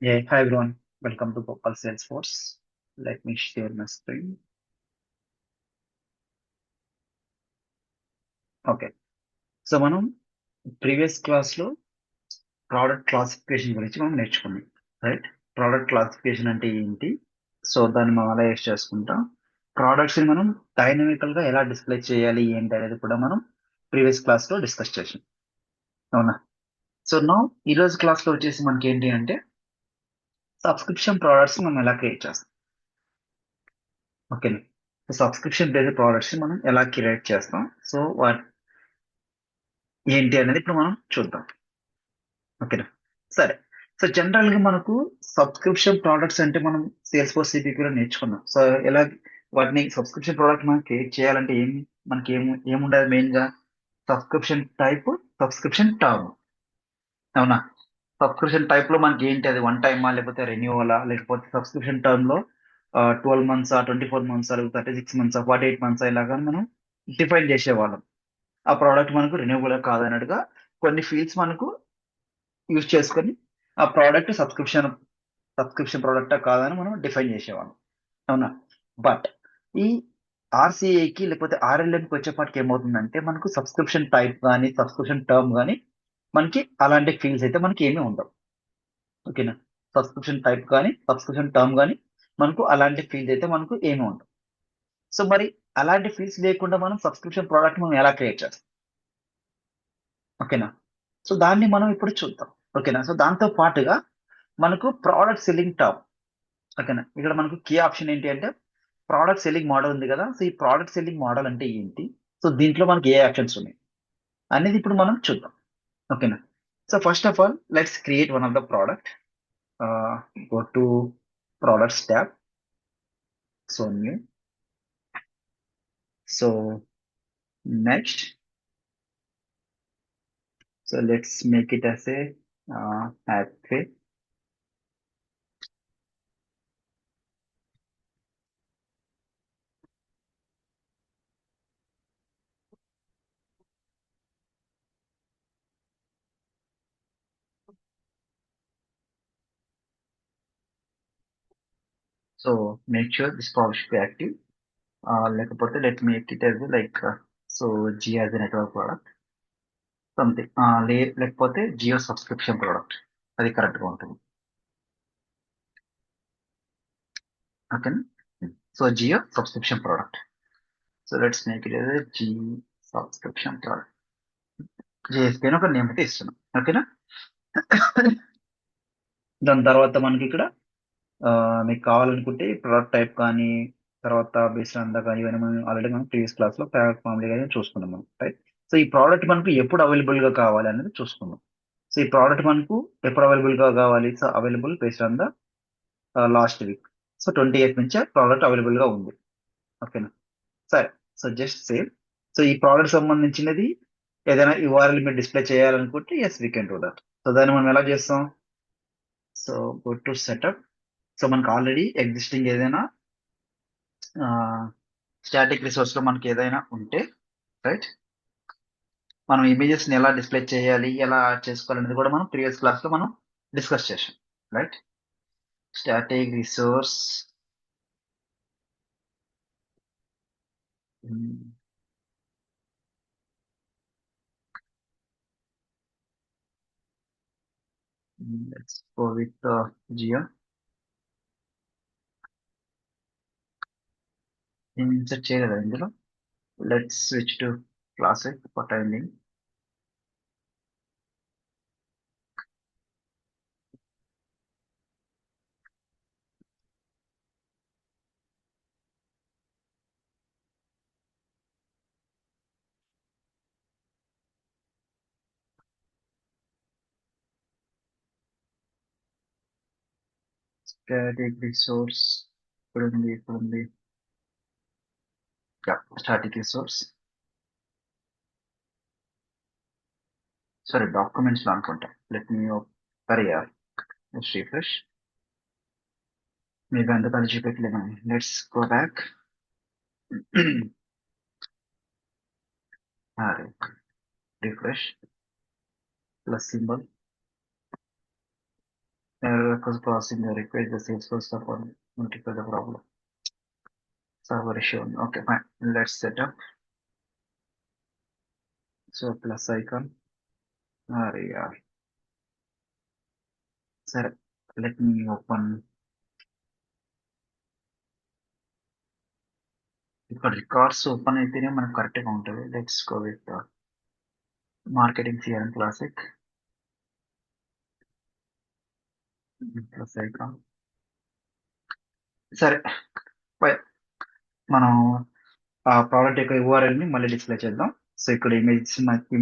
Yeah, hi everyone. Welcome to Gopal Salesforce. Let me share my screen. Okay. So మనం previous క్లాస్లో product classification గురించి మనం నేర్చుకున్నాం, right? Product classification అంటే ఏంటి? సో దాన్ని మనం ఎలా యూస్ చేసుకుంటాం, ప్రోడక్ట్స్ని మనం డైనమికల్గా ఎలా డిస్ప్లే చేయాలి ఏంటి అనేది కూడా మనం ప్రీవియస్ క్లాస్లో డిస్కస్ చేసాం, అవునా? సో నా ఈరోజు క్లాస్లో వచ్చేసి మనకి ఏంటి అంటే సబ్స్క్రిప్షన్ ప్రోడక్ట్స్ మనం ఎలా క్రియేట్ చేస్తాం, ఓకేనా? సో సబ్స్క్రిప్షన్ బేస్డ్ ప్రోడక్ట్స్ మనం ఎలా క్రియేట్ చేస్తాం, సో వాటి ఏంటి అనేది ఇప్పుడు మనం చూద్దాం, ఓకేనా? సరే. సో జనరల్ గా మనకు సబ్స్క్రిప్షన్ ప్రోడక్ట్స్ అంటే మనం సేల్స్ ఫోర్స్ సిపిపిలో నేర్చుకున్నాం. సో ఎలా వాటిని సబ్స్క్రిప్షన్ ప్రోడక్ట్ మనం క్రియేట్ చేయాలంటే మనకి ఏముండదు మెయిన్ గా సబ్స్క్రిప్షన్ టైప్, సబ్స్క్రిప్షన్ టర్మ్, అవునా? సబ్స్క్రిప్షన్ టైప్ లో మనకి ఏంటి, అది వన్ టైమా లేకపోతే రెన్యూవలా, లేకపోతే సబ్స్క్రిప్షన్ టర్మ్ లో 12 మంత్స్, 24 మంత్స్, లేకపోతే 36 మంత్స్, 48 మంత్స్ ఇలాగా మనం డిఫైన్ చేసేవాళ్ళం. ఆ ప్రోడక్ట్ మనకు రెన్యూవబుల్ కాదన్నట్టుగా కొన్ని ఫీల్డ్స్ మనకు యూజ్ చేసుకొని ఆ ప్రోడక్ట్ సబ్స్క్రిప్షన్ ప్రోడక్టా కాదని మనం డిఫైన్ చేసేవాళ్ళం, అవునా? బట్ ఈ ఆర్సీఏకి లేకపోతే ఆర్ఎల్ఎంకి వచ్చేపాటికి ఏమవుతుందంటే మనకు సబ్స్క్రిప్షన్ టైప్ కానీ సబ్స్క్రిప్షన్ టర్మ్ కానీ మనకి అలాంటి ఫీల్డ్స్ అయితే మనకి ఏమీ ఉండవు, ఓకేనా? సబ్స్క్రిప్షన్ టైప్ కానీ సబ్స్క్రిప్షన్ టర్మ్ కానీ మనకు అలాంటి ఫీల్డ్స్ అయితే మనకు ఏమీ ఉండవు. సో మరి అలాంటి ఫీల్డ్స్ లేకుండా మనం సబ్స్క్రిప్షన్ ప్రోడక్ట్ మనం ఎలా క్రియేట్ చేస్తాం, ఓకేనా? సో దాన్ని మనం ఇప్పుడు చూద్దాం, ఓకేనా? సో దాంతో పాటుగా మనకు ప్రోడక్ట్ సెల్లింగ్ టర్మ్, ఓకేనా? ఇక్కడ మనకు కీ ఆప్షన్ ఏంటి అంటే ప్రోడక్ట్ సెల్లింగ్ మోడల్ ఉంది కదా. సో ఈ ప్రోడక్ట్ సెల్లింగ్ మోడల్ అంటే ఏంటి, సో దీంట్లో మనకి ఏ ఆప్షన్స్ ఉన్నాయి అనేది ఇప్పుడు మనం చూద్దాం, ఓకేనా? So first of all let's create one of the product. Go to products tab. So new. So next, so let's make it as a pathway. So make sure this product should be active. లేకపోతే let make it as like so Jio as network product something, లేకపోతే Jio subscription product, అది కరెక్ట్గా ఉంటుంది, ఓకేనా? So Jio subscription product. So let's make it as a G subscription product. GSP అని ఒక name అయితే ఇస్తున్నాం, ఓకేనా? దాని తర్వాత మనకి ఇక్కడ ఆ, మీకు కావాలనుకుంటే ప్రోడక్ట్ టైప్ కానీ తర్వాత బేస్డ్ అంతా కానీ ఇవన్నీ మనం ఆల్రెడీ మనం ప్రీవియస్ క్లాస్ లో ఫ్యామిలీ కానీ చూసుకున్నాం మనం, రైట్? సో ఈ ప్రోడక్ట్ మనకు ఎప్పుడు అవైలబుల్ గా కావాలి అనేది చూసుకుందాం. సో ఈ ప్రోడక్ట్ మనకు ఎప్పుడు అవైలబుల్ గా కావాలి, so available based on the last week. So 28 నుంచే ప్రోడక్ట్ అవైలబుల్ గా ఉంది, ఓకేనా? సరే. So just save. సో ఈ ప్రోడక్ట్ సంబంధించినది ఏదైనా యూఆర్ఎల్ మీరు డిస్ప్లే చేయాలనుకుంటే yes we can do that. So దాన్ని మనం ఎలా చేస్తాం, so go to setup. So మనకు ఆల్రెడీ ఎగ్జిస్టింగ్ ఏదైనా స్టాటిక్ రిసోర్స్ లో మనకి ఏదైనా ఉంటే, రైట్, మనం ఇమేజెస్ ని ఎలా డిస్ప్లే చేయాలి, ఎలా యాడ్ చేసుకోవాలనేది కూడా మనం ప్రీవియస్ క్లాస్ లో మనం డిస్కస్ చేసాం, right? Static resource, let's go with Jio. Insert చేయలేదా ఇందులో? Let's switch to classic for timing. Static resource ఇప్పుడు ఉంది స్టాటిక్ రిసోర్స్, సారీ డాక్యుమెంట్స్ లో అనుకుంటా. లెట్ మీ సరే రిఫ్రెష్. మేబీ అంత కలిసి చూపెట్టలేము. Let's go back. అరే, refresh plus symbol. Because processing the request, the Salesforce support notify the problem. Server issue. Okay, fine. Let's set up. So plus icon. Yeah. Sir, let me open. ఇక్కడ records open అయితేనే మనకు కరెక్ట్గా ఉంటుంది. Let's go with marketing CRM classic plus icon. సరే, మనం ఆ product యొక్క URL ని మళ్ళీ డిస్ప్లే చేద్దాం. సో ఇక్కడ ఇమేజ్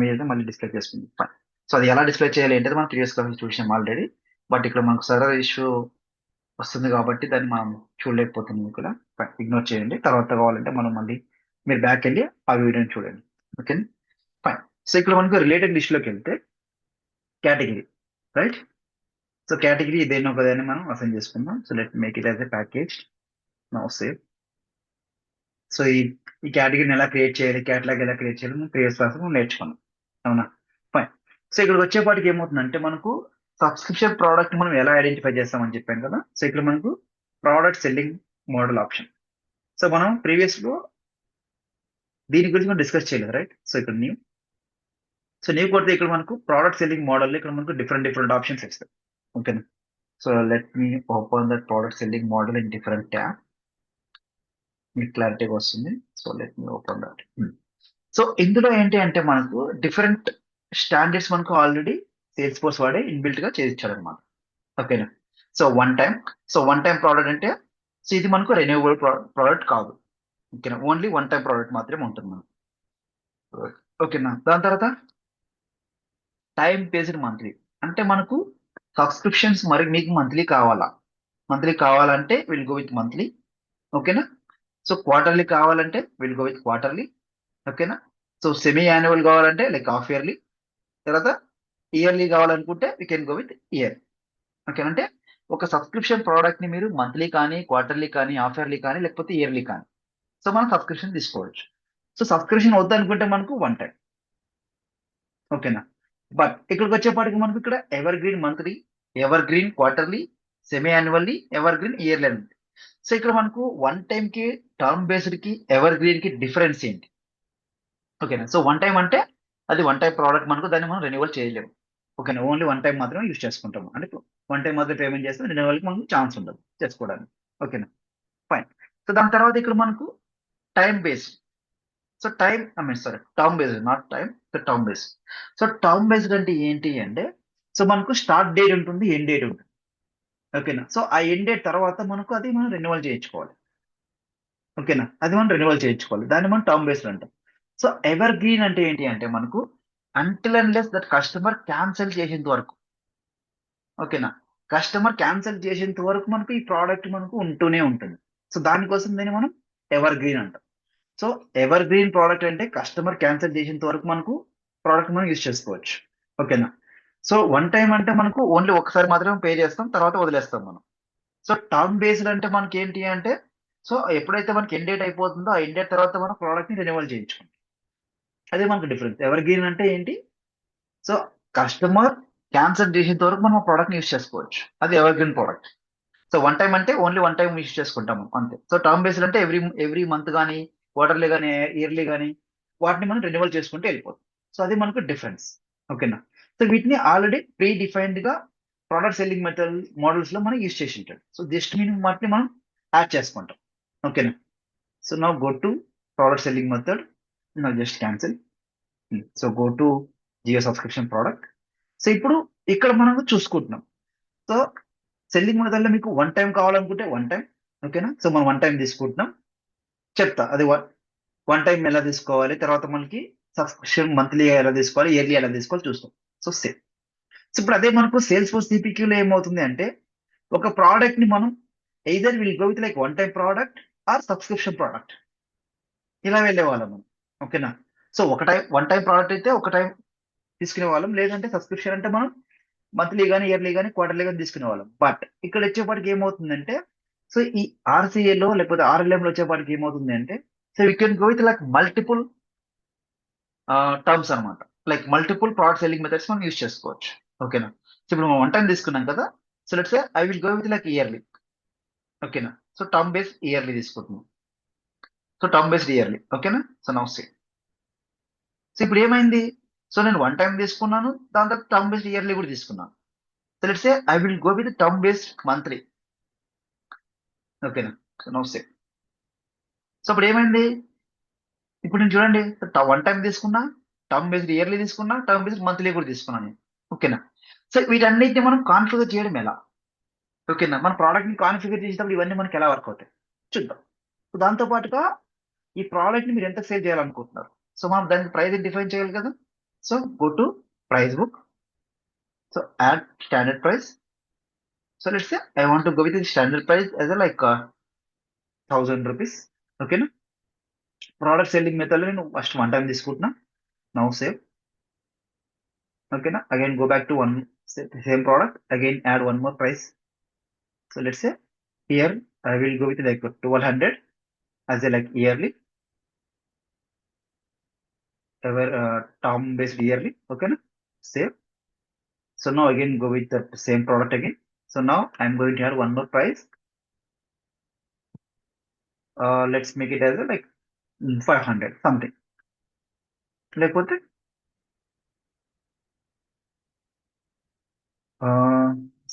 అయితే మళ్ళీ డిస్ప్లే చేసుకుంది. సో అది ఎలా డిస్ప్లే చేయాలి అంటే మనం ప్రీవియస్ క్లాస్ చూసాం ఆల్రెడీ. బట్ ఇక్కడ మనకు సర్వర్ ఇష్యూ వస్తుంది కాబట్టి దాన్ని మనం చూడలేకపోతున్నాం. ఇక్కడ ఇగ్నోర్ చేయండి. తర్వాత కావాలంటే మనం మళ్ళీ మీరు బ్యాక్ వెళ్ళి ఆ వీడియోని చూడండి. Okay, fine. సో ఇక్కడ మనకు రిలేటెడ్ లిస్ట్ లోకి వెళ్తే కేటగిరీ, రైట్. సో కేటగిరీ దేని ఒకదాన్ని మనం అసైన్ చేసుకుందాం. So let make it as a package. Now save. So ఈ కేటగిరీని ఎలా క్రియేట్ చేయాలి, క్యాటలాగ్ ఎలా క్రియేట్ చేయాలి మనం ప్రీవియస్ క్లాస్ నేర్చుకున్నాం, అవునా. ఫైన్. సో ఇక్కడికి వచ్చేపాటికి ఏమవుతుందంటే మనకు సబ్స్క్రిప్షన్ ప్రోడక్ట్ మనం ఎలా ఐడెంటిఫై చేస్తామని చెప్పాను కదా. సో ఇక్కడ మనకు product selling model option. So మనం ప్రీవియస్ లో దీని గురించి మనం డిస్కస్ చేయలేదు, రైట్. సో ఇక్కడ న్యూ. సో న్యూ కొడితే ఇక్కడ మనకు ప్రోడక్ట్ సెల్లింగ్ మోడల్ ఇక్కడ మనకు డిఫరెంట్ ఆప్షన్స్ ఇస్తాయి. ఓకేనా. So let me open that product selling model in different tab. మీకు క్లారిటీగా వస్తుంది. So let me open that. So ఇందులో ఏంటి అంటే మనకు డిఫరెంట్ స్టాండర్డ్స్ మనకు ఆల్రెడీ సేల్స్ ఫోర్స్ వాడే ఇన్బిల్ట్ గా చేయించాడు అనమాట. ఓకేనా. సో వన్ టైం ప్రోడక్ట్ అంటే సో ఇది మనకు రెన్యూవబుల్ ప్రోడక్ట్ కాదు. ఓకేనా, ఓన్లీ వన్ టైం ప్రోడక్ట్ మాత్రమే ఉంటుంది మనకు. ఓకేనా. దాని తర్వాత టైం బేస్డ్ మంత్లీ అంటే మనకు సబ్స్క్రిప్షన్స్ మరి మీకు మంత్లీ కావాలంటే విల్ గో విత్ మంత్లీ. ఓకేనా. సో క్వార్టర్లీ కావాలంటే విల్ గో విత్ క్వార్టర్లీ. ఓకేనా. సో సెమీ యాన్యువల్ కావాలంటే లైక్ హాఫ్ ఇయర్లీ. తర్వాత ఇయర్లీ కావాలనుకుంటే we can go with ear. Okay, అంటే ఒక సబ్స్క్రిప్షన్ ప్రోడక్ట్ ని మీరు మంత్లీ కానీ, క్వార్టర్లీ కానీ, హాఫ్ ఇయర్లీ కానీ, లేకపోతే ఇయర్లీ కానీ సో మనం సబ్స్క్రిప్షన్ తీసుకోవచ్చు. సో సబ్స్క్రిప్షన్ వద్దనుకుంటే మనకు వన్ టైం. ఓకేనా. బట్ ఇక్కడికి వచ్చేపాటికి మనకు ఇక్కడ ever green monthly, ever green quarterly, semi annually, ever green yearly అని ఉంది. సో ఇక్కడ మనకు వన్ టైం కి, టర్మ్ బేస్డ్ కి, ఎవర్ గ్రీన్ కి డిఫరెన్స్ ఏంటి? ఓకేనా. సో వన్ టైం అంటే అది వన్ టైం ప్రోడక్ట్, మనకు దాన్ని మనం రెన్యువల్ చేయలేము. ఓకేనా, ఓన్లీ వన్ టైం మాత్రమే యూజ్ చేసుకుంటాము. అంటే వన్ టైం మాత్రం పేమెంట్ చేస్తే రెన్యువల్కి మనకు ఛాన్స్ ఉండదు చేసుకోవడానికి. ఓకేనా, ఫైన్. సో దాని తర్వాత ఇక్కడ మనకు time based. So term based, not time, term based. So term based అంటే ఏంటి అంటే సో మనకు స్టార్ట్ డేట్ ఉంటుంది, ఎండ్ డేట్ ఉంటుంది. ఓకేనా. సో ఆ ఎండ్ డేట్ తర్వాత మనకు అది మనం రెన్యువల్ చేయించుకోవాలి. ఓకేనా, అది మనం రెన్యువల్ చేయించుకోవాలి. దాన్ని మనం టర్మ్ బేస్డ్ అంటాం. సో ఎవర్ గ్రీన్ అంటే ఏంటి అంటే మనకు until and less that customer cancel చేసేంత వరకు. ఓకేనా, కస్టమర్ క్యాన్సిల్ చేసేంత వరకు మనకు ఈ ప్రోడక్ట్ మనకు ఉంటూనే ఉంటుంది. సో దానికోసం దీన్ని మనం ఎవర్ గ్రీన్ అంటాం. సో ఎవర్ గ్రీన్ ప్రోడక్ట్ అంటే కస్టమర్ క్యాన్సిల్ చేసేంత వరకు మనకు ప్రోడక్ట్ మనం యూజ్ చేసుకోవచ్చు. ఓకేనా. సో వన్ టైం అంటే మనకు ఓన్లీ ఒకసారి మాత్రమే పే చేస్తాం, తర్వాత వదిలేస్తాం మనం. సో టర్మ్ బేస్డ్ అంటే మనకి ఏంటి అంటే సో ఎప్పుడైతే మనకి ఎండ్ డేట్ అయిపోతుందో ఆ ఎండ్ డేట్ తర్వాత మనం ప్రోడక్ట్ ని రెన్యువల్ చేయించుకుంటాం. అదే మనకు డిఫరెన్స్. ఎవర్ గ్రీన్ అంటే ఏంటి? సో కస్టమర్ క్యాన్సిల్ చేసేంత వరకు మనం ప్రోడక్ట్ ని యూజ్ చేసుకోవచ్చు, అది ever green product. So one time అంటే ఓన్లీ వన్ టైం యూజ్ చేసుకుంటాము అంతే. సో టర్మ్ బేస్డ్ అంటే ఎవ్రీ మంత్ కానీ, క్వార్టర్లీ కానీ, ఇయర్లీ కానీ వాటిని మనం రెన్యువల్ చేసుకుంటే వెళ్ళిపోతుంది. సో అది మనకు డిఫరెన్స్. ఓకేనా. సో వీటిని ఆల్రెడీ ప్రీ డిఫైన్డ్ గా ప్రోడక్ట్ సెల్లింగ్ మోడల్స్ లో మనం యూజ్ చేసి ఉంటాం. సో జస్ట్ మీనింగ్ వాటిని మనం యాడ్ చేసుకుంటాం. ఓకేనా. So now go to product selling method. Now just cancel. So go to Jio subscription product. So ఇప్పుడు ఇక్కడ మనం చూసుకుంటున్నాం. సో సెల్లింగ్ మెథడ్లో మీకు వన్ టైం కావాలనుకుంటే వన్ టైం. ఓకేనా. సో మనం వన్ టైం తీసుకుంటున్నాం. చెప్తా అది వన్ టైం ఎలా తీసుకోవాలి, తర్వాత మనకి సబ్స్క్రిప్షన్ మంత్లీ ఎలా తీసుకోవాలి, ఇయర్లీ ఎలా తీసుకోవాలి చూస్తాం. So same. సో ఇప్పుడు అదే మనకు సేల్స్ ఫోర్స్ సిపిక్యూలో ఏమవుతుంది అంటే ఒక ప్రోడక్ట్ ని మనం either will go with like one time product or subscription product ఇలా వెళ్ళే వాళ్ళం మనం. ఓకేనా. సో వన్ టైం ప్రోడక్ట్ అయితే ఒక టైం తీసుకునే వాళ్ళం, లేదంటే సబ్స్క్రిప్షన్ అంటే మనం మంత్లీ కానీ, ఇయర్లీ కానీ, క్వార్టర్లీ కానీ తీసుకునే వాళ్ళం. బట్ ఇక్కడ వచ్చేపాటికి ఏమవుతుందంటే సో ఈ ఆర్సీఏలో లేకపోతే ఆర్ఎల్ఎం లో వచ్చేపాటికి ఏమవుతుంది అంటే so we can go with like multiple terms అనమాట. Like multiple product selling methods మనం యూజ్ చేసుకోవచ్చు. ఓకేనా. సో ఇప్పుడు మనం వన్ టైం తీసుకున్నాం కదా. So let's say I will go with like yearly. ఓకేనా? సో టర్మ్ బేస్డ్ ఇయర్లీ తీసుకుంటున్నాం. So term based yearly. ఓకేనా? So now say. సో ఇప్పుడు ఏమైంది? సో నేను వన్ టైం తీసుకున్నాను. దాని తర్వాత టర్మ్ బేస్డ్ ఇయర్లీ కూడా తీసుకున్నాను. So let's say I will go with term based monthly. ఓకేనా? So now say. సో ఇప్పుడు ఏమైంది? ఇప్పుడు నేను చూడండి, వన్ టైం తీసుకున్నా, టర్మ్ బేస్డ్ ఇయర్లీ తీసుకున్నా, టర్మ్ బేస్డ్ మంత్లీ కూడా తీసుకున్నాను నేను. ఓకేనా? సో వీటన్నిటిని మనం కాన్ఫిగర్ చేయడం ఎలా? ఓకేనా? మన ప్రోడక్ట్ ని కాన్ఫిగర్ చేసేటప్పుడు ఇవన్నీ మనకి ఎలా వర్క్ అవుతాయి చూద్దాం. సో దాంతో పాటుగా ఈ ప్రోడక్ట్ ని మీరు ఎంత సేల్ చేయాలనుకుంటున్నారు? సో మనం దానికి ప్రైస్ డిఫైన్ చేయాలి కదా. So go to price book. So add standard price. So let's say I want to go with standard price as like 1000 rupees. ఓకేనా? ప్రోడక్ట్ సెల్లింగ్ మెథడ్ లో నేను ఫస్ట్ వన్ టైం తీసుకుంటున్నా. Now save. ఓకేనా? Again go back to one same product. Again add one more price. So let's say here I will go with like 1200 as a like yearly, our term based yearly. Okay na? Save. So now again go with the same product again. So now I'm going to add one more price. Let's make it as a like 500 something. లేకపోతే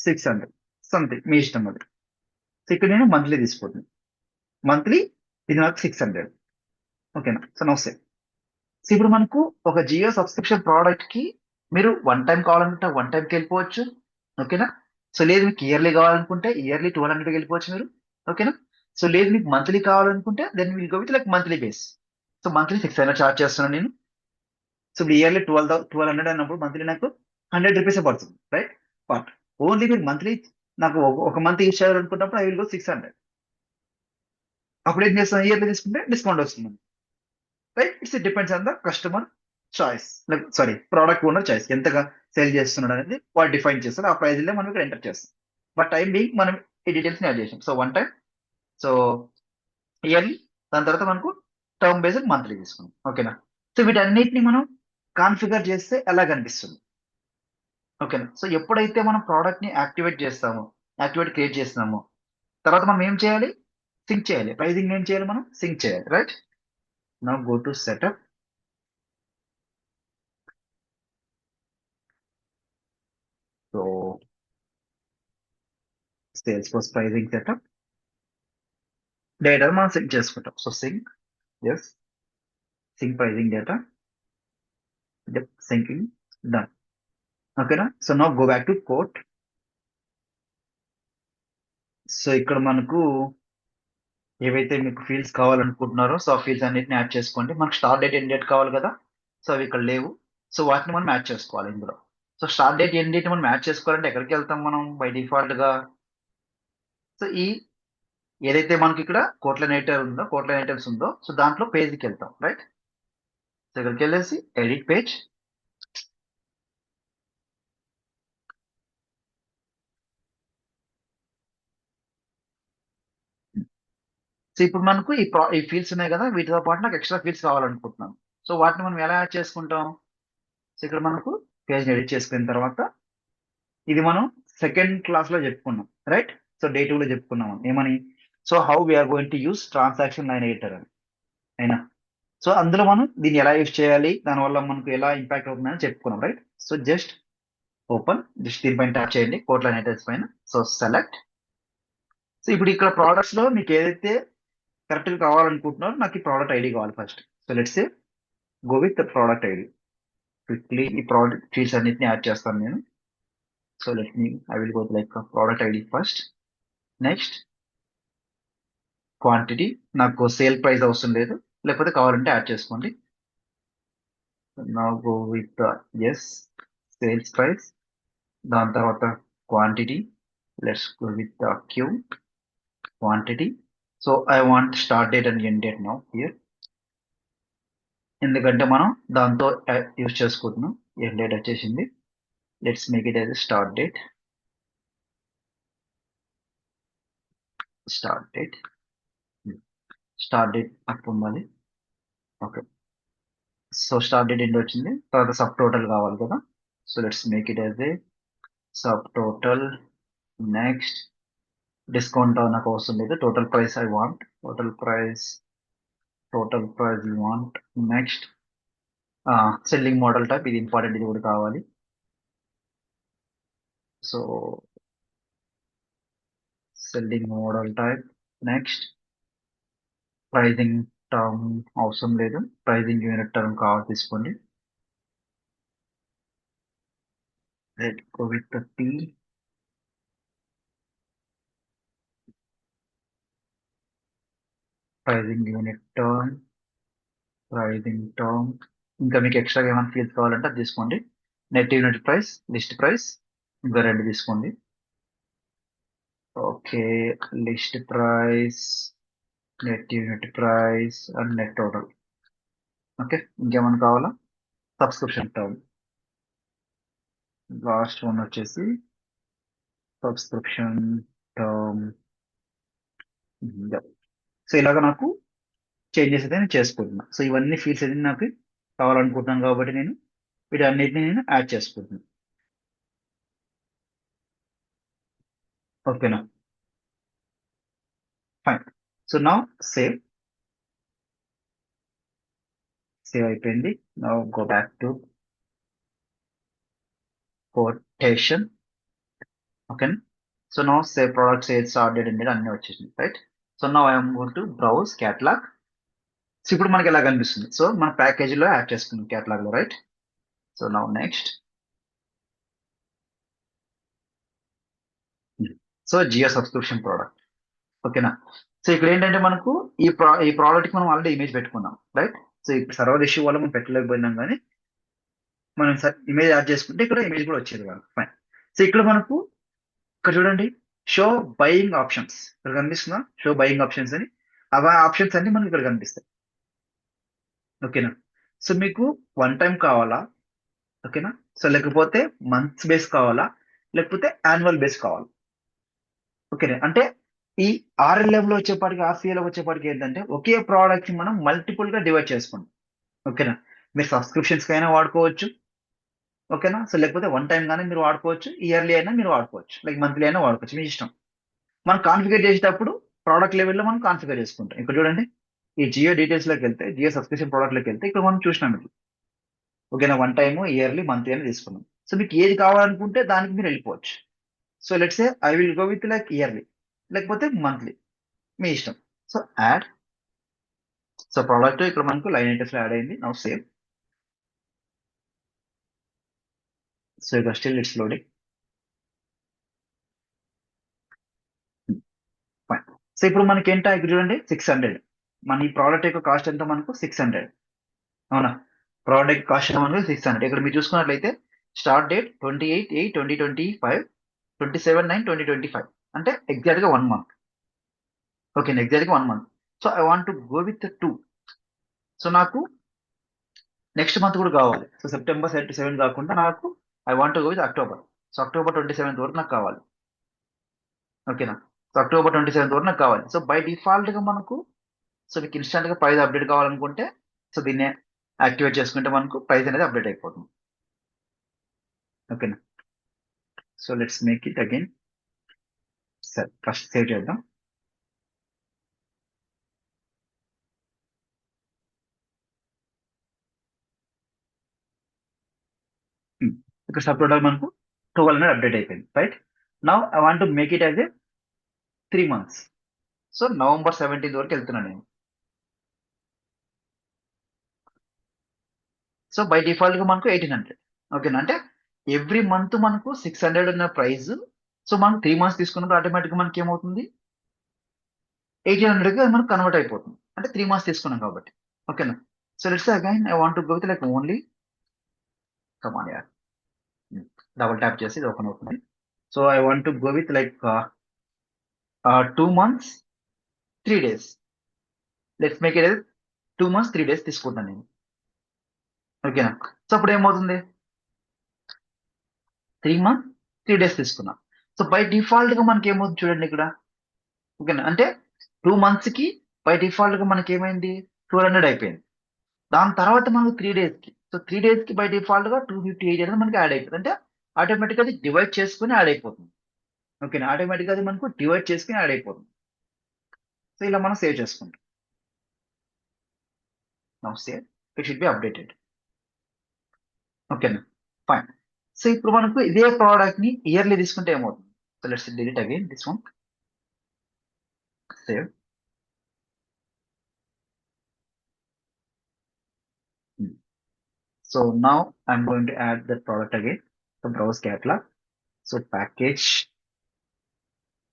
600 something మీ ఇష్టం అది. So ఇక్కడ నేను monthly తీసుకుంటున్నాను. Monthly ఇది నాకు 600. ఓకేనా? So no save. So ఇప్పుడు మనకు ఒక జియో సబ్స్క్రిప్షన్ ప్రోడక్ట్ కి మీరు వన్ టైం కావాలనుకుంటే వన్ టైంకి వెళ్ళిపోవచ్చు. ఓకేనా? సో లేదు మీకు ఇయర్లీ కావాలనుకుంటే ఇయర్లీ 1200కి వెళ్ళిపోవచ్చు మీరు. ఓకేనా? సో లేదు మీకు మంత్లీ కావాలనుకుంటే then will go with like monthly base. So monthly 600 charge చేస్తున్నాను నేను. సో ఇప్పుడు ఇయర్లీ 1200 అన్నప్పుడు మంత్లీ నాకు 100 రూపీస్ పడుతుంది, రైట్? బట్ ఓన్లీ మీరు మంత్లీ నాకు ఒక మంత్ యూజ్ చేయాలనుకున్నప్పుడు ఐ విల్ గో 600. అప్పుడు ఏం చేస్తాను? ఇయర్లీ తీసుకుంటే డిస్కౌంట్ వస్తుంది, right? It's depends on the customer choice, sorry product owner choice. ఎంతగా సేల్ చేస్తున్నాడు అనేది వాళ్ళు డిఫైన్ చేస్తారు. ఆ ప్రైస్ మనం ఇక్కడ ఎంటర్ చేస్తాం. బట్ టైం బీయింగ్ మనం ఈ డీటెయిల్స్ యాడ్ చేసాం. So one time, so yearly, దాని తర్వాత మనకు టర్మ్ బేస్డ్ మంత్లీ తీసుకున్నాం. ఓకేనా? సో వీటన్నిటిని మనం కాన్ఫిగర్ చేస్తే ఎలా కనిపిస్తుంది? ఓకేనా? సో ఎప్పుడైతే మనం ప్రోడక్ట్ ని యాక్టివేట్ చేస్తామో, యాక్టివేట్ క్రియేట్ చేస్తున్నామో, తర్వాత మనం ఏం చేయాలి? సింక్ చేయాలి. ప్రైజింగ్ ఏం చేయాలి? మనం సింక్ చేయాలి, right? Now go to setup. So Salesforce pricing setup data మనం సింక్ చేసుకుంటాం. So sync, yes, sync pricing data, syncing done. ఓకేనా? So now go back to quote. So ఇక్కడ మనకు ఏవైతే మీకు ఫీల్డ్స్ కావాలనుకుంటున్నారో సో ఆ ఫీల్డ్స్ అన్నిటిని యాడ్ చేసుకోండి. మనకు స్టార్ట్ డేట్ ఎండ్ డేట్ కావాలి కదా. సో అవి ఇక్కడ లేవు. సో వాటిని మనం యాడ్ చేసుకోవాలి ఇందులో. So start date end date మనం యాడ్ చేసుకోవాలంటే ఎక్కడికి వెళ్తాం మనం బై డిఫాల్ట్ గా? సో ఈ ఏదైతే మనకి ఇక్కడ కోట్ల ఐటమ్స్ ఉందో సో దాంట్లో పేజ్కి వెళ్తాం, రైట్? సో ఇక్కడికి వెళ్ళేసి ఎడిట్ పేజ్. సో ఇప్పుడు మనకు ఈ ఫీల్డ్స్ ఉన్నాయి కదా, వీటితో పాటు నాకు ఎక్స్ట్రా ఫీల్డ్స్ కావాలనుకుంటున్నాను. సో వాటిని మనం ఎలా యాడ్ చేసుకుంటాం? సో ఇక్కడ మనకు పేజ్ ఎడిట్ చేసుకున్న తర్వాత ఇది మనం సెకండ్ క్లాస్ లో చెప్పుకున్నాం, రైట్? సో డే 2 లో చెప్పుకున్నాం ఏమని? So how we're going to use transaction line editor అని, అయినా. సో అందులో మనం దీన్ని ఎలా యూస్ చేయాలి, దానివల్ల మనకు ఎలా ఇంపాక్ట్ అవుతుందని చెప్పుకున్నాం, right? So just open, just దీనిపైన ట్యాప్ చేయండి కోట్ లైన్ ఎడిటర్స్ పైన. So select. సో ఇప్పుడు ఇక్కడ ప్రోడక్ట్స్ లో మీకు ఏదైతే కరెక్ట్ గా కావాలనుకుంటున్నారో నాకు ఈ ప్రోడక్ట్ ఐడి కావాలి first. So let's say go with the product ID. Quickly ఈ ప్రోడక్ట్ ఫీల్డ్స్ అన్నిటిని యాడ్ చేస్తాను నేను. So let me I will go like product ID first. Next quantity, నాకు సేల్ ప్రైస్ అవసరం లేదు, లేకపోతే కావాలంటే యాడ్ చేసుకోండి. నా go with as sales price. దాని తర్వాత quantity, let's go with Q quantity. So I want start date and end date now here, ఎందుకంటే మనం దాంతో యూజ్ చేసుకుంటున్నాం. ఎండ్ డేట్ వచ్చేసింది. Let's make it as start date. Start date, start date అప్పుడు ఉండాలి. Okay. So start date end వచ్చింది. తర్వాత subtotal కావాలి కదా. So let's make it as a subtotal next discount నాకు అవసరం లేదు. Total price I want. Total price you want. Next selling model type, ఇది ఇంపార్టెంట్, ఇది కూడా కావాలి. So selling model type. Next pricing term అవసరం లేదు. ప్రైజింగ్ యూనిట్ టర్మ్ కావాలి, తీసుకోండి. Let go with the P. Pricing unit term. ఇంకా మీకు ఎక్స్ట్రా ఏమైనా ఫీల్స్ కావాలంటే అది తీసుకోండి. Net unit price, list price, ఇంకా రెండు తీసుకోండి. Okay, list price, net unit price and net total. Okay, ఇంకేమైనా కావాలా? సబ్స్క్రిప్షన్ టర్మ్, లాస్ట్ వన్ వచ్చేసి సబ్స్క్రిప్షన్ టర్మ్. సో ఇలాగ నాకు చేంజెస్ అయితే నేను చేసుకుంటున్నా. సో ఇవన్నీ ఫీల్డ్స్ అయితే నాకు కావాలనుకుంటున్నాను కాబట్టి నేను వీటన్నిటిని నేను యాడ్ చేసుకుంటున్నాను. ఓకేనా, ఫైన్. సో నా సేవ్ అయిపోయింది. నా గో బ్యాక్ టు కొటేషన్. ఓకేనా. సో నా సేవ్ ప్రోడక్ట్ సేల్స్ స్టార్టెడ్ అనేది అన్ని వచ్చేసింది, రైట్. సో నా I'm going to browse catalog. So ఇప్పుడు మనకి ఎలా కనిపిస్తుంది? సో మన ప్యాకేజీలో యాడ్ చేసుకున్నాం క్యాటలాగ్ లో, రైట్. సో నా next, so Jio subscription product. ఓకేనా. సో ఇక్కడ ఏంటంటే మనకు ఈ ప్రోడక్ట్ కి మనం ఆల్రెడీ ఇమేజ్ పెట్టుకున్నాం, రైట్. సో ఇప్పుడు సర్వర్ ఇష్యూ వల్ల మనం పెట్టలేకపోయినాం, కానీ మనం ఇమేజ్ యాడ్ చేసుకుంటే ఇక్కడ ఇమేజ్ కూడా వచ్చేది కాదు, ఫైన్. సో ఇక్కడ మనకు, ఇక్కడ చూడండి, షో బయింగ్ ఆప్షన్స్ ఇక్కడ కనిపిస్తుందా? షో బయింగ్ ఆప్షన్స్ అని, అవి ఆప్షన్స్ అన్ని మనకి ఇక్కడ కనిపిస్తాయి. ఓకేనా. సో మీకు వన్ టైం కావాలా? ఓకేనా. సో లేకపోతే మంత్స్ బేస్ కావాలా, లేకపోతే యాన్యువల్ బేస్ కావాలా? ఓకేనా. అంటే ఈ ఆర్ఎల్ఎం లో వచ్చేపాటికి, ఆర్సీఏలో వచ్చేపాటికి ఏంటంటే ఒకే ప్రోడక్ట్ ని మనం మల్టిపుల్ గా డివైడ్ చేసుకుంటాం. ఓకేనా. మీరు సబ్స్క్రిప్షన్స్ కైనా వాడుకోవచ్చు. ఓకేనా. సో లేకపోతే వన్ టైం గానే మీరు వాడుకోవచ్చు, ఇయర్లీ అయినా మీరు వాడుకోవచ్చు, లైక్ మంత్లీ అయినా వాడుకోవచ్చు, మీ ఇష్టం. మనం కాన్ఫిగర్ చేసేటప్పుడు ప్రోడక్ట్ లెవెల్లో మనం కాన్ఫిగర్ చేసుకుంటాం. ఇక్కడ చూడండి, ఈ జియో డీటెయిల్స్ లోకి వెళ్తే, జియో సబ్స్క్రిప్షన్ ప్రోడక్ట్ లోకి వెళ్తే, ఇక్కడ మనం చూసినాం ఇది. ఓకేనా, వన్ టైమ్, ఇయర్లీ, మంత్లీ అని తీసుకున్నాం. సో మీకు ఏది కావాలనుకుంటే దానికి మీరు వెళ్ళిపోవచ్చు. So let's say I will go with like yearly, లేకపోతే మంత్లీ, మీ ఇష్టం. So add. సో ప్రోడక్ట్ ఇక్కడ మనకు లైన్ ఐటమ్స్ లో యాడ్ అయింది. Now save. సో ఇక్కడ still it's loading. Fine. So ఇప్పుడు మనకి ఏంటో ఇక్కడ చూడండి, 600. మన ఈ ప్రోడక్ట్ యొక్క కాస్ట్ ఎంత? మనకు 600. అవునా. ప్రోడక్ట్ కాస్ట్ మనకు 600. ఇక్కడ మీరు చూసుకున్నట్లయితే స్టార్ట్ డేట్ 28/8/2025, 27/9/2025, అంటే ఎగ్జాక్ట్ గా 1 మంత్. ఓకే, ఎగ్జాక్ట్ గా 1 month. So I want to go with 2. So నాకు నెక్స్ట్ మంత్ కూడా కావాలి. సో సెప్టెంబర్ 7 కాకుండా నాకు I want go with October. So October 27 వరకు నాకు కావాలి. ఓకేనా. సో అక్టోబర్ 27 వరకు నాకు కావాలి. సో బై డిఫాల్ట్ గా మనకు, సో మీకు ఇన్స్టెంట్ గా ప్రైస్ అప్డేట్ కావాలనుకుంటే, సో దీన్ని యాక్టివేట్ చేసుకుంటే మనకు ప్రైస్ అనేది అప్డేట్ అయిపోతుంది. ఓకేనా. So let's make it again. సరే, ఫస్ట్ సేవ్ చేద్దాం. ఇక్కడ సబ్ టోటల్ మనకు 12 అనేది అప్డేట్ అయిపోయింది, right. Now I want to make it as A 3 months. So November 17 వరకు వెళ్తున్నాను నేను. సో బై డిఫాల్ట్ గా మనకు 1800. ఓకేనా. అంటే ఎవ్రీ మంత్ మనకు 600 ఉన్న ప్రైస్, సో మనం 3 మంత్స్ తీసుకున్నప్పుడు ఆటోమేటిక్ గా మనకి ఏమవుతుంది, 1800 గా మనకు కన్వర్ట్ అయిపోతుంది. అంటే 3 మంత్స్ తీసుకున్నాం కాబట్టి. ఓకేనా. So let's again I want to go with like only, come on, double tap చేసి ఇది ఓపెన్ అవుతుంది. So I want to go with like 2 months 3 days. Let's make it 2 months 3 days తీసుకుంటాను నేను. ఓకేనా. సో అప్పుడు ఏమవుతుంది, 3 మంత్స్ 3 డేస్ తీసుకున్నాం. So by default గా మనకి ఏమవుతుంది చూడండి ఇక్కడ. ఓకేనా. అంటే 2 మంత్స్ కి బై డిఫాల్ట్ గా మనకి ఏమైంది, 1200 అయిపోయింది. దాని తర్వాత మనకు 3 డేస్ కి, సో 3 డేస్ కి బై డిఫాల్ట్ గా 258 అనేది మనకి యాడ్ అయిపోతుంది. అంటే ఆటోమేటిక్ అది డివైడ్ చేసుకుని యాడ్ అయిపోతుంది. ఓకేనా, ఆటోమేటిక్గా అది మనకు డివైడ్ చేసుకుని యాడ్ అయిపోతుంది. సో ఇలా మనం సేవ్ చేసుకుంటాం. Now save, it should be updated. ఓకేనా, ఫైన్. సో ఇప్పుడు మనకు ఇదే ప్రోడక్ట్ ని ఇయర్లీ తీసుకుంటే ఏమవుతుంది? So let's delete again this one, save. So now I'm going to add that product again. So browse catalog. So package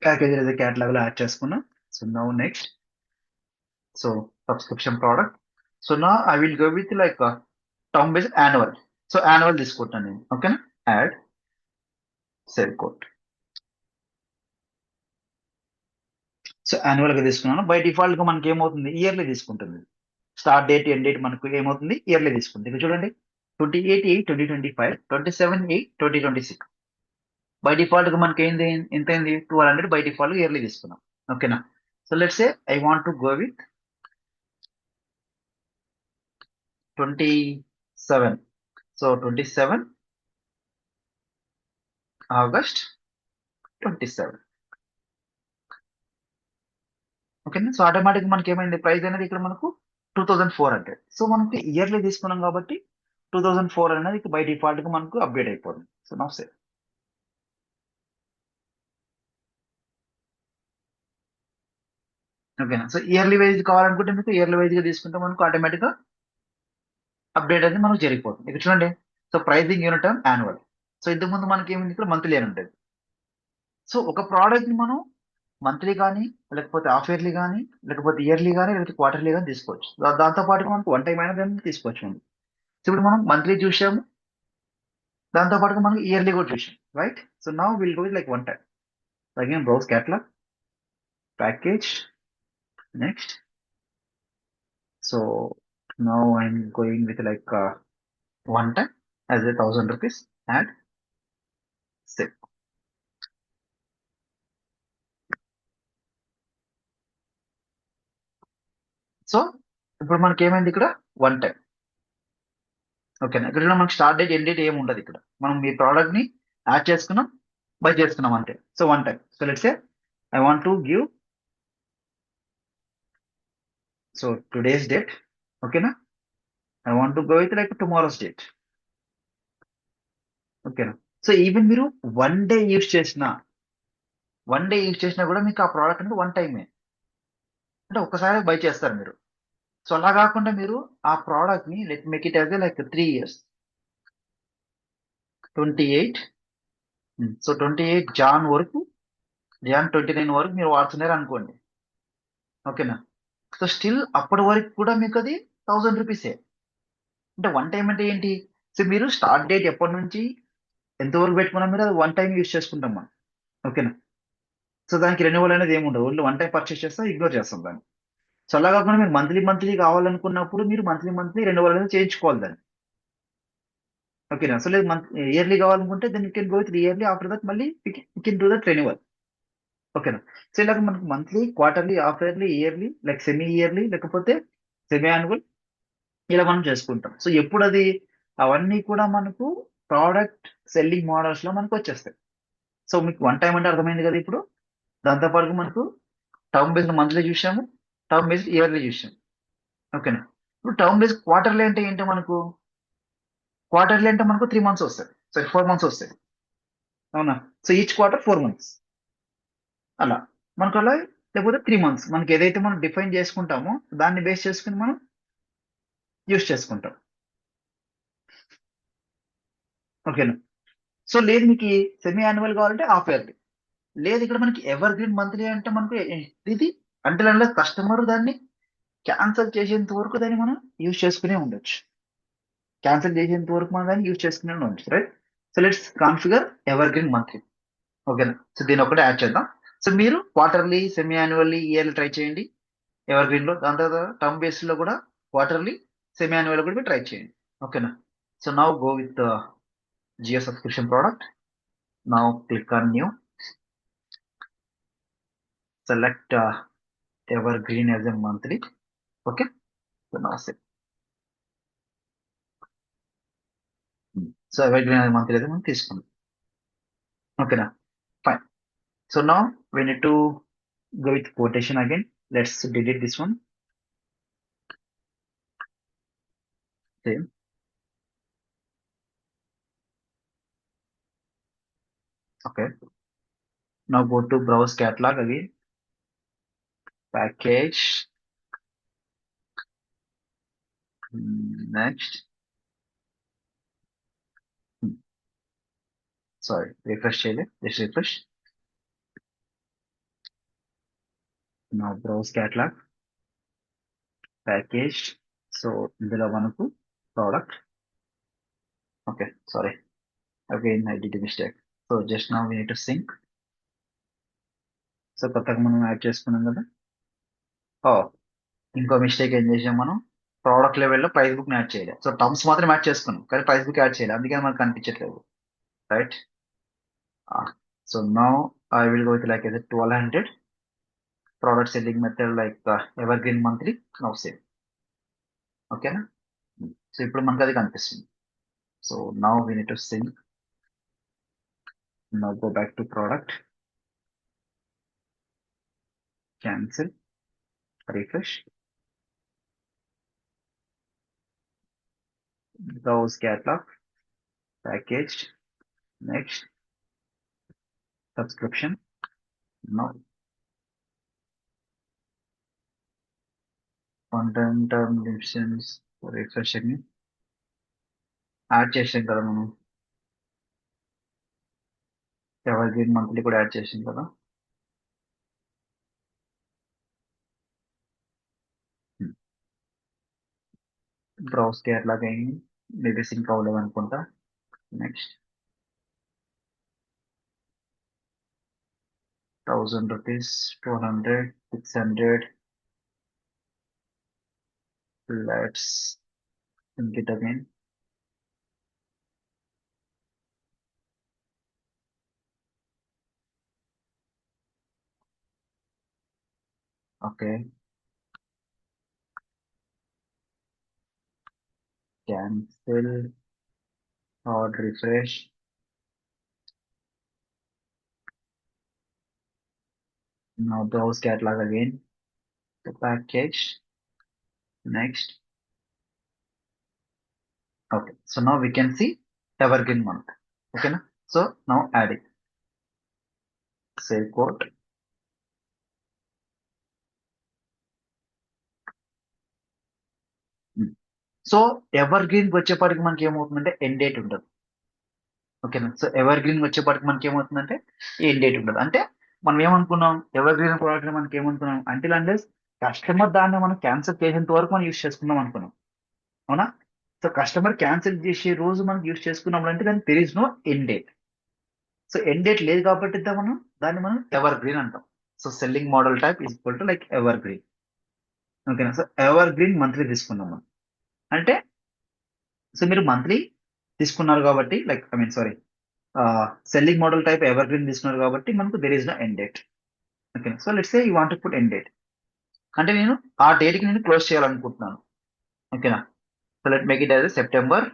అనేది catalog లో add చేసుకున్నాం. So now next, so subscription product. So నా I will go with like term based annual. So annual తీసుకుంటాను నేను. ఓకేనా, add, save code. So annual గా తీసుకున్నాను. By default గా మనకి ఏమవుతుంది, ఇయర్లీ తీసుకుంటుంది. స్టార్ట్ డేట్ ఎండ్ డేట్ మనకు ఏమవుతుంది, ఇయర్లీ తీసుకుంటుంది. ఇక్కడ చూడండి, 28/8/2025, 27/8/2026. బై డిఫాల్ట్ గా మనకి ఏంది, ఎంత అయింది, 1200 బై డిఫాల్ట్ ఇయర్లీ తీసుకున్నాం. ఓకేనా. So let's say I want to go with 27. So 27 August 27. ఓకేనా. సో ఆటోమేటిక్ మనకి ఏమైంది, ప్రైస్ అనేది ఇక్కడ మనకు 2400. సో మనకి ఇయర్లీ తీసుకున్నాం కాబట్టి 2004 అనేది బై డిఫాల్ట్ గా మనకు అప్డేట్ అయిపోతుంది. So now save. ఓకేనా. సో ఇయర్లీ వైజ్ కావాలనుకుంటే మీకు ఇయర్లీ వైజ్ గా తీసుకుంటే మనకు ఆటోమేటిక్ గా అప్డేట్ అనేది మనకు జరిగిపోతుంది. ఇక్కడ చూడండి, so pricing unit term annual. So ఇంతకు ముందు మనకి ఏమింది, ఇక్కడ మంత్లీ అని ఉంటుంది. సో ఒక ప్రోడక్ట్ ని మనం మంత్లీ కానీ, లేకపోతే హాఫ్ ఇయర్లీ కానీ, లేకపోతే ఇయర్లీ కానీ, లేకపోతే క్వార్టర్లీ కానీ తీసుకోవచ్చు. దాంతో పాటు మనకు వన్ టైం అయినా దాన్ని తీసుకోవచ్చు అండి. సో ఇప్పుడు మనం మంత్లీ చూసాము, దాంతో పాటుగా మనం ఇయర్లీ కూడా చూసాం, right. So now will go like one time again, browse catalogue, package, next. So now I'm going with like one time as a ₹1000, add, save. So ఇప్పుడు మనకి ఏమైంది, ఇక్కడ వన్ టైం. ఓకేనా. ఇక్కడ మనకి స్టార్ట్ డేట్ ఎండ్ డేట్ ఏమి ఉండదు. ఇక్కడ మనం ఈ ప్రోడక్ట్ ని యాడ్ చేసుకున్నాం, బై చేసుకున్నాం అంతే. So one time. So let's say I want to give, so today's date. ఓకేనా, I want to go with like tomorrow's date. ఓకేనా. సో ఈవెన్ మీరు వన్ డే యూస్ చేసిన కూడా మీకు ఆ ప్రోడక్ట్ అనేది వన్ టైమే, అంటే ఒక్కసారి బై చేస్తారు మీరు. సో అలా కాకుండా మీరు ఆ ప్రోడక్ట్ ని let make it as like 3 years, 28. So 28 Jan వరకు, జాన్ 29 వరకు మీరు వాడుతున్నారు అనుకోండి. ఓకేనా. సో స్టిల్ అప్పటి వరకు కూడా మీకు అది ₹1000. అంటే వన్ టైం అంటే ఏంటి, సో మీరు స్టార్ట్ డేట్ ఎప్పటి నుంచి ఎంతవరకు పెట్టుకున్నా మీరు అది వన్ టైం యూస్ చేసుకుంటాం మనం. ఓకేనా. సో దానికి రెన్యువల్ అనేది ఏమి ఉండదు, ఓన్లీ వన్ టైం పర్చేస్ చేస్తాం, ఇగ్నోర్ చేస్తాం దాన్ని. సో అలా కాకుండా మీరు మంత్లీ కావాలనుకున్నప్పుడు మీరు మంత్లీ రెన్యువల్ అనేది చేయించుకోవాలి దాన్ని. ఓకేనా. సో లేదు మంత్ ఇయర్లీ కావాలనుకుంటే then you can go with yearly, after that మళ్ళీ you can do that renewal. ఓకేనా. సో ఇలాగ మనకు monthly, quarterly, half yearly, yearly, like semi yearly, లేకపోతే సెమీ యాన్యువల్, ఇలా మనం చేసుకుంటాం. సో ఎప్పుడు అది, అవన్నీ కూడా మనకు ప్రోడక్ట్ సెల్లింగ్ మోడల్స్ లో మనకు వచ్చేస్తాయి. సో మీకు వన్ టైం అంటే అర్థమైంది కదా ఇప్పుడు. దాంతో పాటు మనకు టర్మ్ బేస్డ్ మంత్లీ చూసాము, టర్మ్ బేస్డ్ ఇయర్లీ చూసాము. ఓకేనా. ఇప్పుడు టర్మ్ బేస్డ్ క్వార్టర్లీ అంటే ఏంటి మనకు, క్వార్టర్లీ అంటే మనకు 3 months వస్తాయి, సారీ 4 months వస్తాయి. అవునా. సో ఈచ్ క్వార్టర్ 4 months అలా మనకు అలా, లేకపోతే 3 months మనకి ఏదైతే మనం డిఫైన్ చేసుకుంటామో దాన్ని బేస్ చేసుకుని మనం యూస్ చేసుకుంటాం. ఓకేనా. సో లేదు మీకు సెమీ యాన్యువల్ కావాలంటే హాఫ్ ఇయర్లీ. లేదు ఇక్కడ మనకి ఎవర్ గ్రీన్ మంత్లీ అంటే మనకు ఇది అంటే కస్టమర్ దాన్ని క్యాన్సిల్ చేసేంత వరకు దాన్ని మనం యూజ్ చేసుకునే ఉండొచ్చు. క్యాన్సిల్ చేసేంత వరకు మనం దాన్ని యూజ్ చేసుకునే ఉండొచ్చు, right. So let's configure evergreen monthly. ఓకేనా. సో దీన్ని ఒకటే యాడ్ చేద్దాం. సో మీరు quarterly, semi annually, yearly try చేయండి ఎవర్ గ్రీన్ లో. దాని తర్వాత టర్మ్ బేస్ లో కూడా క్వార్టర్లీ, సెమీ యాన్యువల్ కూడా ట్రై చేయండి. ఓకేనా. So now go with Jio subscription product. Now click on new, select evergreen as a monthly. Okay, so now save. So evergreen as a monthly అయితే మనం తీసుకుందాం. ఓకేనా, fine. So now we need to go with quotation again. Let's delete this one. Same. Okay. Now go to browse catalog again. Package. Next. Hmm, Sorry, refresh cheyale. Just refresh. Now browse catalog. Package. So ఇందులో మనకు product. Okay, sorry. Again, I did a mistake. So just now we need to sync. So కొత్తగా మనం add చేసుకున్నాం కదా. ఓ ఇంకో mistake ఏం చేసాం మనం, ప్రోడక్ట్ లెవెల్లో ప్రైస్ బుక్ యాడ్ చేయలేదు. సో టర్మ్స్ మాత్రం యాడ్ చేసుకున్నాం కానీ ప్రైస్ బుక్ యాడ్ చేయలేదు, అందుకని మనకు కనిపించట్లేదు, right. So now I will go with like 1200 product selling method like evergreen monthly. Now save. ఓకేనా. సో ఇప్పుడు మనకు అది కనిపిస్తుంది. So now we need to sync. Now go back to product, cancel, refresh, browse catalog, package, next, subscription. Now content term dimensions, refresh అని add చేసాం కదా మనం, evergreen monthly కూడా యాడ్ చేసాం కదా. బ్రౌజ్ కేరళకి అయింది, మేబీ సింక్ అవ్వలేదు అనుకుంటా. Next 1000 rupees, 200, 600. Let's sync it again. Okay, cancel or refresh. Now browse catalog again, the package, next. Okay, so now we can see evergreen month. Okay, na? So now add it. Save quote. So ever green వచ్చేపాటికి మనకి ఏమవుతుందంటే end date ఉండదు. ఓకేనా. So ever green వచ్చేపాటికి మనకి ఏమవుతుందంటే end date ఉండదు. అంటే మనం ఏమనుకున్నాం, ఎవర్ గ్రీన్ ప్రోడక్ట్ మనకి ఏమనుకున్నాం, అంటిల్ అండెస్ కస్టమర్ దాన్ని మనం క్యాన్సిల్ చేసేంత వరకు మనం యూస్ చేసుకుందాం అనుకున్నాం, అవునా. సో కస్టమర్ క్యాన్సిల్ చేసే రోజు మనం యూస్ చేసుకున్నప్పుడు అంటే దానికి there is no end date. So end date లేదు కాబట్టి మనం దాన్ని ఎవర్ గ్రీన్ అంటాం. So selling model type is equal to like evergreen. ఓకేనా. సో ఎవర్ గ్రీన్ మంత్లీ తీసుకున్నాం మనం అంటే, సో మీరు మంత్లీ తీసుకున్నారు కాబట్టి like I mean sorry, selling model type evergreen తీసుకున్నారు కాబట్టి మనకు there is no end date. Okay. So let's say you want to put end date అంటే నేను ఆ డేట్ కి నేను క్లోజ్ చేయాలనుకుంటున్నాను. ఓకేనా. So let make it as September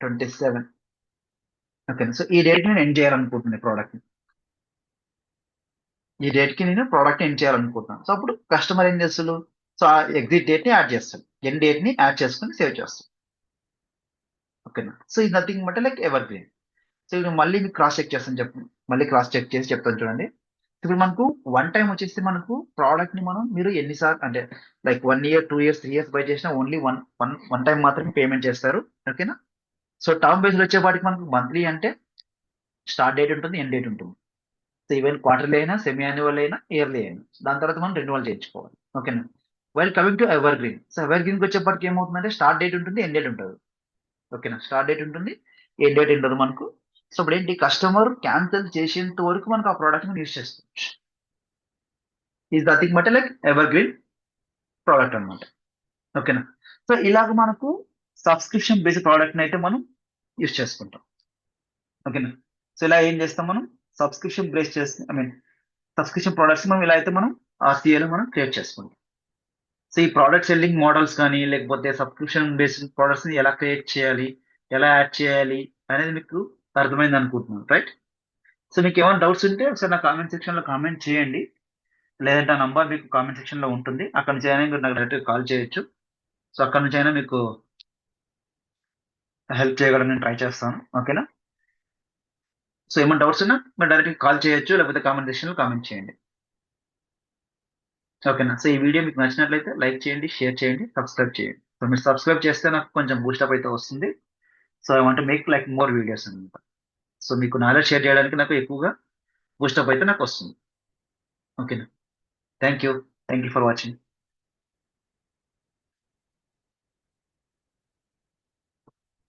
27. Okay. So ఈ డేట్ నేను ఎండ్ చేయాలనుకుంటున్నాను ప్రోడక్ట్. ఈ డేట్ కి నేను ప్రోడక్ట్ ఎండ్ చేయాలనుకుంటున్నాను. సో అప్పుడు కస్టమర్ ఏం చేస్తాడు, సో ఆ ఎగ్జిట్ డేట్ ని యాడ్ చేస్తాడు, ఎండ్ డేట్ ని యాడ్ చేసుకుని సేవ్ చేస్తాడు. ఓకేనా. సో ఇది nothing but like ever green. So ఇప్పుడు మళ్ళీ మీకు క్రాస్ చెక్ చేస్తాను, మళ్ళీ క్రాస్ చెక్ చేసి చెప్తాను చూడండి. ఇప్పుడు మనకు వన్ టైం వచ్చేసి మనకు ప్రోడక్ట్ ని మీరు ఎన్నిసార్లు అంటే like 1 year 2 years 3 years by చేసినా ఓన్లీ వన్ టైం మాత్రమే పేమెంట్ చేస్తారు. ఓకేనా. సో టర్మ్ బేస్డ్ వచ్చేపాటికి మనకు మంత్లీ అంటే స్టార్ట్ డేట్ ఉంటుంది, ఎండ్ డేట్ ఉంటుంది. సో ఈవెన్ క్వార్టర్లీ అయినా, సెమీ యాన్యువల్ అయినా, ఇయర్లీ అయినా, దాని తర్వాత మనం రెన్యువల్ చేయించుకోవాలి. ఓకేనా. While coming to ever green, so ever green వచ్చేప్పటికి ఏమవుతుందంటే స్టార్ట్ డేట్ ఉంటుంది, ఎండ్ డేట్ ఉంటుంది. ఓకేనా. స్టార్ట్ డేట్ ఉంటుంది, ఎండ్ డేట్ ఉండదు మనకు. సో ఇప్పుడు ఏంటి, కస్టమర్ క్యాన్సిల్ చేసేంత వరకు మనకు ఆ ప్రోడక్ట్ యూస్ చేసుకోవచ్చు. Is nothing but like ever green product అనమాట. ఓకేనా. సో ఇలాగ మనకు సబ్స్క్రిప్షన్ బేస్డ్ ప్రోడక్ట్ అయితే మనం యూస్ చేసుకుంటాం. ఓకేనా. సో ఇలా ఏం చేస్తాం మనం, సబ్స్క్రిప్షన్ బేస్ చేసి ఐ మీన్ సబ్స్క్రిప్షన్ ప్రోడక్ట్స్ మనం ఇలా అయితే మనం ఆర్సీఏలో మనం క్రియేట్ చేసుకుంటాం. సో ఈ ప్రోడక్ట్ సెల్లింగ్ మోడల్స్ కానీ లేకపోతే సబ్స్క్రిప్షన్ బేస్డ్ ప్రోడక్ట్స్ ని ఎలా క్రియేట్ చేయాలి, ఎలా యాడ్ చేయాలి అనేది మీకు అర్థమైంది అనుకుంటున్నాను, రైట్. సో మీకు ఏమైనా డౌట్స్ ఉంటే ఒకసారి నా కామెంట్ సెక్షన్లో కామెంట్ చేయండి. లేదంటే ఆ నంబర్ మీకు కామెంట్ సెక్షన్లో ఉంటుంది. అక్కడ నుంచి అయినా మీరు నాకు డైరెక్ట్గా కాల్ చేయొచ్చు. సో అక్కడ నుంచి అయినా మీకు హెల్ప్ చేయగలను, నేను ట్రై చేస్తాను. ఓకేనా? సో ఏమైనా డౌట్స్ ఉన్నా మీరు డైరెక్ట్గా కాల్ చేయొచ్చు, లేకపోతే కామెంట్ సెక్షన్లో కామెంట్ చేయండి. ఓకేనా? సో ఈ వీడియో మీకు నచ్చినట్లయితే లైక్ చేయండి, షేర్ చేయండి, సబ్స్క్రైబ్ చేయండి. సో మీరు సబ్స్క్రైబ్ చేస్తే నాకు కొంచెం బూస్టప్ అయితే వస్తుంది. So I want make like more videos అనమాట. సో మీకు నాలెడ్జ్ షేర్ చేయడానికి నాకు ఎక్కువగా బూస్టప్ అయితే నాకు వస్తుంది. ఓకేనా? Thank you. Thank you for watching.